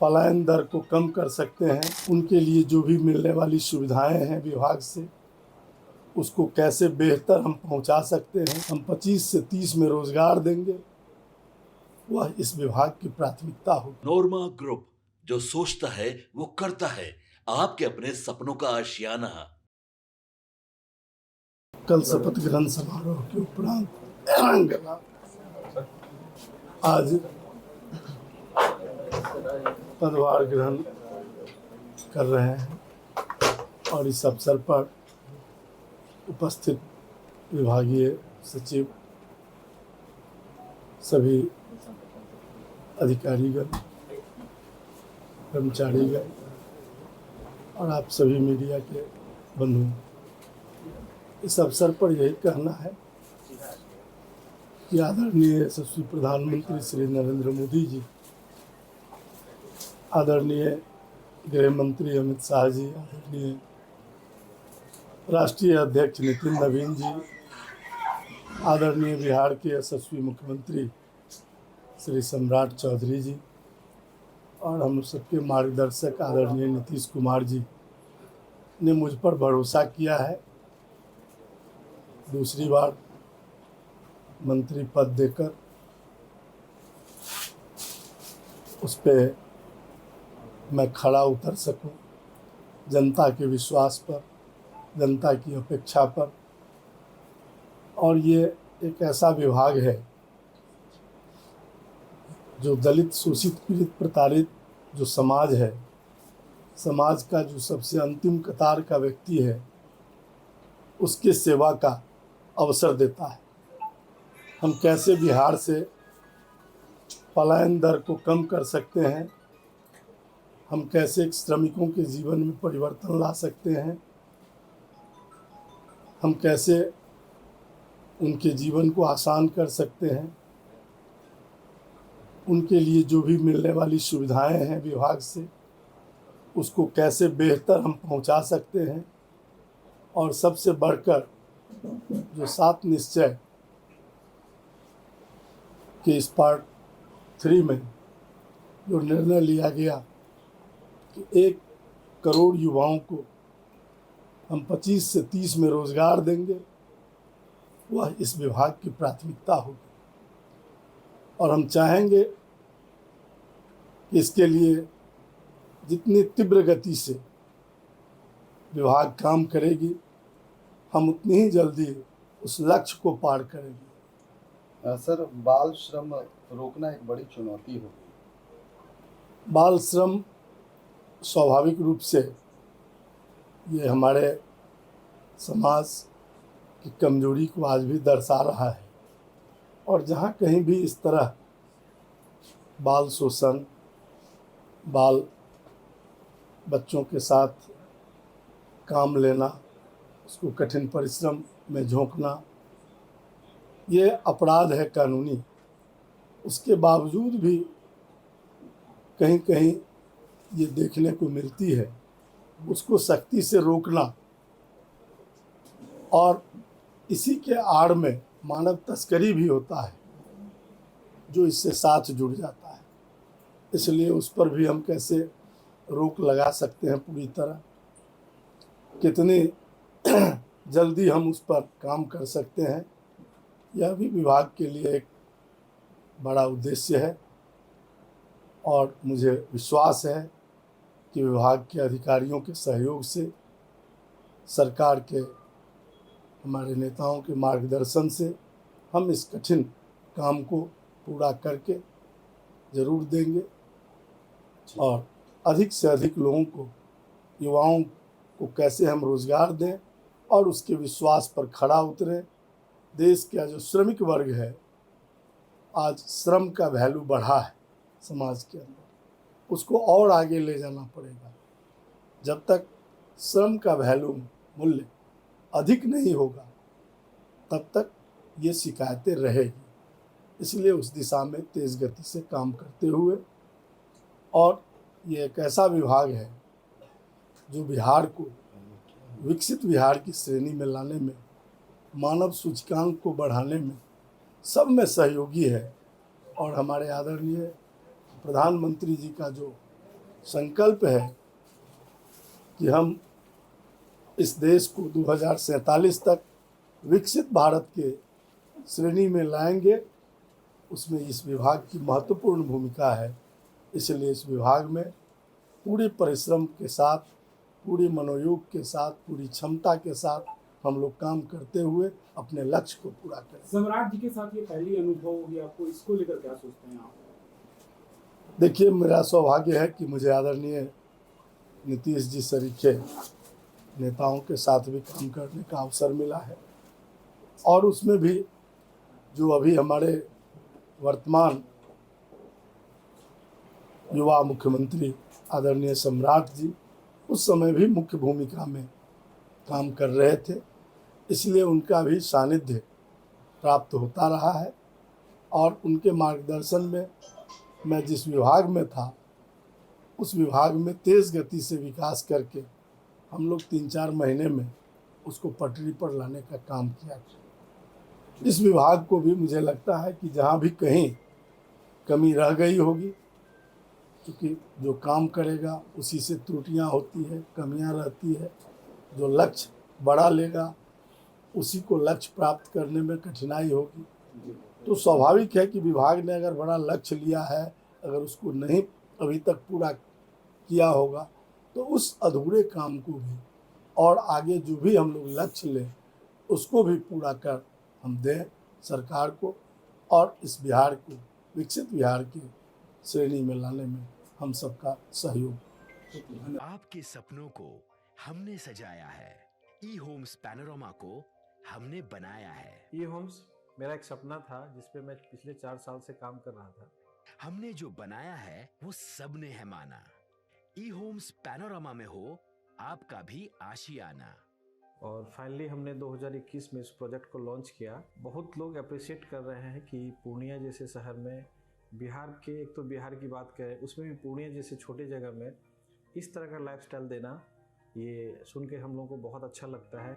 पलायन दर को कम कर सकते हैं, उनके लिए जो भी मिलने वाली सुविधाएं हैं विभाग से उसको कैसे बेहतर हम पहुंचा सकते हैं। हम 25 से 30 में रोजगार देंगे, वह इस विभाग की प्राथमिकता होगी। नोरमा ग्रुप, जो सोचता है वो करता है। आपके अपने सपनों का आशियाना। कल शपथ ग्रहण समारोह के उपरांत आज पदभार ग्रहण कर रहे हैं और इस अवसर पर उपस्थित विभागीय सचिव, सभी अधिकारीगण, कर्मचारीगण और आप सभी मीडिया के बंधु, इस अवसर पर यही कहना है कि आदरणीय यशस्वी प्रधानमंत्री श्री नरेंद्र मोदी जी, आदरणीय गृह मंत्री अमित शाह जी, आदरणीय राष्ट्रीय अध्यक्ष नितिन नवीन जी, आदरणीय बिहार के यशस्वी मुख्यमंत्री श्री सम्राट चौधरी जी और हम सबके मार्गदर्शक आदरणीय नीतीश कुमार जी ने मुझ पर भरोसा किया है। दूसरी बार मंत्री पद देकर उस पर मैं खड़ा उतर सकूं, जनता के विश्वास पर, जनता की अपेक्षा पर। और ये एक ऐसा विभाग है जो दलित, शोषित, पीड़ित, प्रताड़ित जो समाज है, समाज का जो सबसे अंतिम कतार का व्यक्ति है, उसके सेवा का अवसर देता है। हम कैसे बिहार से पलायन दर को कम कर सकते हैं, हम कैसे श्रमिकों के जीवन में परिवर्तन ला सकते हैं, हम कैसे उनके जीवन को आसान कर सकते हैं, उनके लिए जो भी मिलने वाली सुविधाएं हैं विभाग से उसको कैसे बेहतर हम पहुंचा सकते हैं। और सबसे बढ़कर जो 7 निश्चय के इस पार्ट 3 में जो निर्णय लिया गया कि 1 करोड़ युवाओं को हम 25 से 30 में रोजगार देंगे, वह इस विभाग की प्राथमिकता होगी। और हम चाहेंगे कि इसके लिए जितनी तीव्र गति से विभाग काम करेगी, हम उतनी ही जल्दी उस लक्ष्य को पार करेंगे। सर, बाल श्रम रोकना एक बड़ी चुनौती होगी। बाल श्रम स्वाभाविक रूप से ये हमारे समाज की कमजोरी को आज भी दर्शा रहा है। और जहाँ कहीं भी इस तरह बाल शोषण, बाल बच्चों के साथ काम लेना, उसको कठिन परिश्रम में झोंकना, ये अपराध है कानूनी। उसके बावजूद भी कहीं कहीं ये देखने को मिलती है, उसको सख्ती से रोकना। और इसी के आड़ में मानव तस्करी भी होता है जो इससे साथ जुड़ जाता है। इसलिए उस पर भी हम कैसे रोक लगा सकते हैं पूरी तरह, कितनी जल्दी हम उस पर काम कर सकते हैं, यह भी विभाग के लिए एक बड़ा उद्देश्य है। और मुझे विश्वास है कि विभाग के अधिकारियों के सहयोग से, सरकार के, हमारे नेताओं के मार्गदर्शन से हम इस कठिन काम को पूरा करके ज़रूर देंगे और अधिक से अधिक लोगों को, युवाओं को कैसे हम रोज़गार दें और उसके विश्वास पर खड़ा उतरें। देश का जो श्रमिक वर्ग है, आज श्रम का वैल्यू बढ़ा है समाज के अंदर, उसको और आगे ले जाना पड़ेगा। जब तक श्रम का वैल्यू, मूल्य अधिक नहीं होगा, तब तक ये शिकायतें रहेगी। इसलिए उस दिशा में तेज़ गति से काम करते हुए, और ये एक ऐसा विभाग है जो बिहार को विकसित बिहार की श्रेणी में लाने में, मानव सूचकांक को बढ़ाने में सब में सहयोगी है। और हमारे आदरणीय प्रधानमंत्री जी का जो संकल्प है कि हम इस देश को 2047 तक विकसित भारत के श्रेणी में लाएंगे। उसमें इस विभाग की महत्वपूर्ण भूमिका है। इसलिए इस विभाग में पूरे परिश्रम के साथ, पूरी मनोयोग के साथ, पूरी क्षमता के साथ हम लोग काम करते हुए अपने लक्ष्य को पूरा करें। सम्राट जी के साथ ये पहली अनुभव होगी आपको, इसको लेकर क्या सोचते हैं आप? देखिए, मेरा सौभाग्य है कि मुझे आदरणीय नीतीश जी सरीखे नेताओं के साथ भी काम करने का अवसर मिला है, और उसमें भी जो अभी हमारे वर्तमान युवा मुख्यमंत्री आदरणीय सम्राट जी उस समय भी मुख्य भूमिका में काम कर रहे थे। इसलिए उनका भी सानिध्य प्राप्त होता रहा है, और उनके मार्गदर्शन में मैं जिस विभाग में था उस विभाग में तेज़ गति से विकास करके हम लोग 3-4 महीने में उसको पटरी पर लाने का काम किया। इस विभाग को भी मुझे लगता है कि जहाँ भी कहीं कमी रह गई होगी, क्योंकि जो काम करेगा उसी से त्रुटियां होती है, कमियां रहती है। जो लक्ष्य बड़ा लेगा उसी को लक्ष्य प्राप्त करने में कठिनाई होगी। तो स्वाभाविक है कि विभाग ने अगर बड़ा लक्ष्य लिया है, अगर उसको नहीं अभी तक पूरा किया होगा, तो उस अधूरे काम को भी और आगे जो भी हम लोग लक्ष्य लें उसको भी पूरा कर हम दें सरकार को, और इस बिहार को विकसित बिहार की श्रेणी में लाने में हम सबका सहयोग। आपके सपनों को हमने सजाया है, ई होम्स पैनोरमा को हमने बनाया है। ई होम्स मेरा एक सपना था जिस पे मैं पिछले 4 साल से काम कर रहा था। हमने जो बनाया है वो सबने है माना। ई होम्स पैनोरमा में हो आपका भी आशियाना। और फाइनली हमने 2021 में इस प्रोजेक्ट को लॉन्च किया। बहुत लोग अप्रिशिएट कर रहे हैं कि पूर्णिया जैसे शहर में, बिहार के, एक तो बिहार की बात करें उसमें भी पूर्णिया जैसे छोटे जगह में इस तरह का लाइफस्टाइल देना, ये सुन के हम लोगों को बहुत अच्छा लगता है।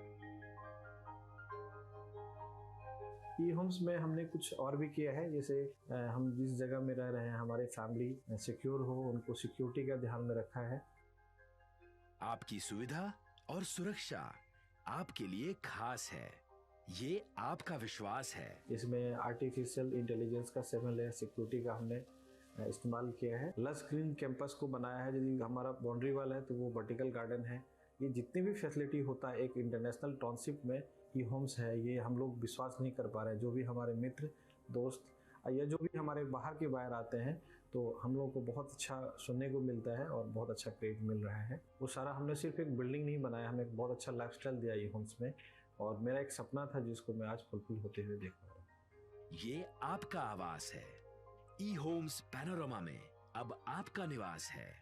ई होम्स में हमने कुछ और भी किया है, जैसे हम जिस जगह में रह रहे हैं हमारे फैमिली सिक्योर हो, उनको सिक्योरिटी का ध्यान में रखा है। आपकी सुविधा और सुरक्षा आपके लिए खास है, ये आपका विश्वास है। इसमें आर्टिफिशियल इंटेलिजेंस का 7 लेयर सिक्योरिटी का हमने इस्तेमाल किया है। लस ग्रीन कैंपस को बनाया है। यदि हमारा बाउंड्री वाल है तो वो वर्टिकल गार्डन है। ये जितनी भी फैसिलिटी होता है एक इंटरनेशनल टाउनशिप में ई होम्स है, ये हम लोग विश्वास नहीं कर पा रहे हैं। जो भी हमारे मित्र, दोस्त या जो भी हमारे बाहर के बाहर आते हैं तो हम लोगों को बहुत अच्छा सुनने को मिलता है और बहुत अच्छा क्रेडिट मिल रहा है। वो सारा हमने सिर्फ एक बिल्डिंग नहीं बनाया, हमें एक बहुत अच्छा लाइफस्टाइल दिया ई होम्स में, और मेरा एक सपना था जिसको मैं आज फुलफिल होते हुए देख रहा हूँ। ये आपका आवास है। ई होम्स पैनोरमा में अब आपका निवास है।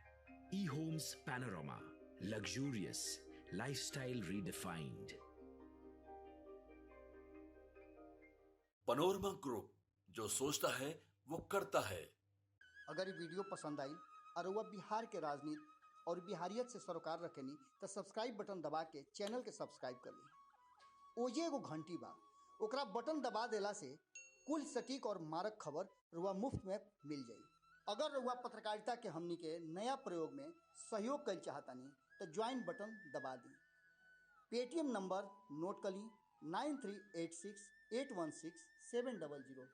E homes panorama, luxurious lifestyle redefined. Panorama group, जो सोचता है वो करता है। अगर ये वीडियो पसंद आई और वह बिहार के राजनीति और बिहारियत से सरोकार रखेनी तो सब्सक्राइब बटन दबा के चैनल के सब्सक्राइब कर ली। ओजे एगो घंटी बा, ओकरा बटन दबा देला से कुल सटीक और मारक खबर रुआ मुफ्त में मिल जाई। अगर रुआ पत्रकारिता के हमनी के नया प्रयोग में सहयोग कर चाहतानी तो ज्वाइन बटन दबा दी। पेटीएम नंबर नोट कर ली 9386816700।